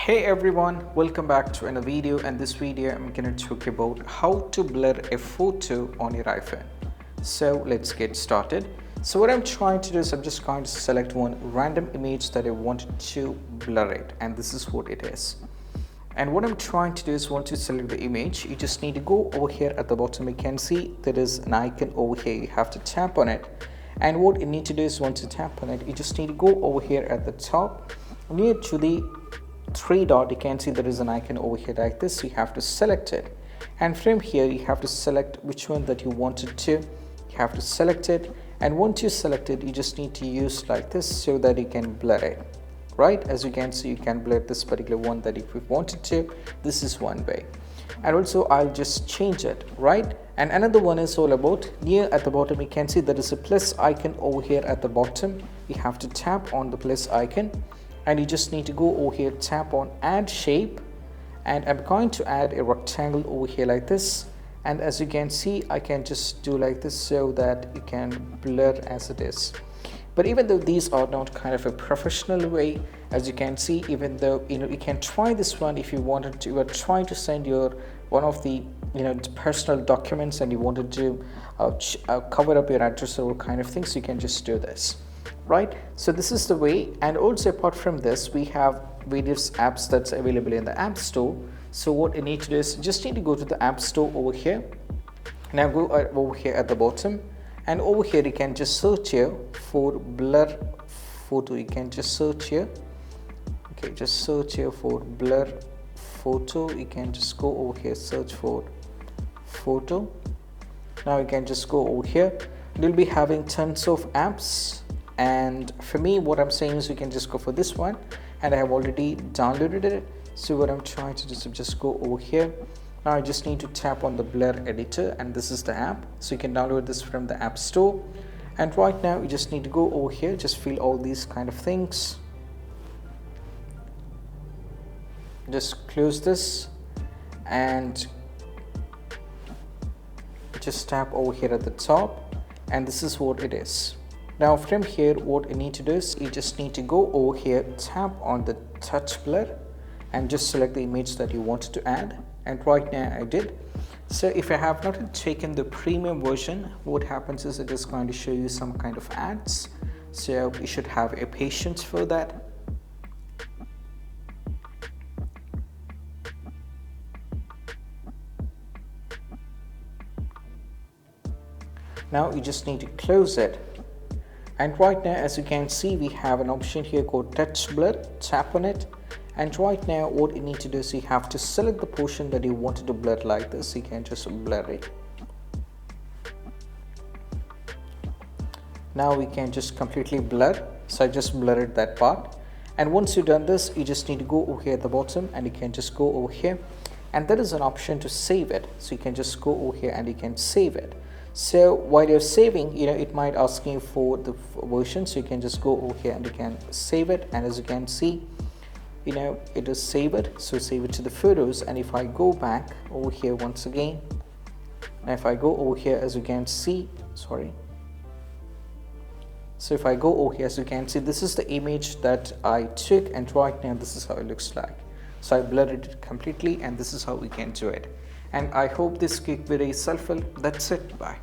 Hey everyone, welcome back to another video, and this video I'm going to talk about how to blur a photo on your iPhone. So let's get started. So what I'm trying to do is I'm just going to select one random image that I wanted to blur it, and this is what it is. And what I'm trying to do is once you select the image, you just need to go over here at the bottom. You can see there is an icon over here. You have to tap on it, and what you need to do is once you tap on it, you just need to go over here at the top near to the three dot. You can see there is an icon over here like this. So you have to select it, and from here you have to select which one that you wanted to. You have to select it, and once you select it, you just need to use like this so that you can blur it. Right, as you can see, you can blur this particular one that if you wanted to. This is one way, and also I'll just change it, right? And another one is all about near at the bottom. You can see there is a plus icon over here at the bottom. You have to tap on the plus icon, and you just need to go over here, tap on add shape, and I'm going to add a rectangle over here like this. And as you can see, I can just do like this so that you can blur as it is. But even though these are not kind of a professional way, as you can see, even though you can try this one if you wanted to. You are trying to send your one of the personal documents, and you wanted to cover up your address or kind of things, you can just do this. Right, so this is the way. And also apart from this, we have various apps that's available in the App Store. So what you need to do is just need to go to the App Store over here. Now go over here at the bottom, and over here you can just search here for blur photo. You can just search here. Okay, just search here for blur photo. You can just go over here, search for photo. Now you can just go over here. You'll be having tons of apps, and for me what I'm saying is you can just go for this one, and I have already downloaded it. So what I'm trying to do is just go over here. Now I just need to tap on the blur editor, and this is the app. So you can download this from the App Store, and right now you just need to go over here, just fill all these kind of things. Just close this and just tap over here at the top, and this is what it is. Now from here what you need to do is you just need to go over here, tap on the touch blur, and just select the image that you wanted to add. And right now I did. So if I have not taken the premium version, what happens is it is going to show you some kind of ads, so you should have a patience for that. Now you just need to close it. And right now, as you can see, we have an option here called touch blur. Tap on it, and right now what you need to do is you have to select the portion that you wanted to blur like this. You can just blur it. Now we can just completely blur. So I just blurred that part, and once you've done this, you just need to go over here at the bottom, and you can just go over here, and there is an option to save it. So you can just go over here and you can save it. So while you're saving, it might ask you for the version, so you can just go over here and you can save it. And as you can see, it is saved. So save it to the photos. And if I go back over here once again, and if I go over here, as you can see, so if I go over here, as you can see, this is the image that I took, and right now this is how it looks like. So I blurred it completely, and this is how we can do it. And I hope this quick video is helpful. That's it. Bye.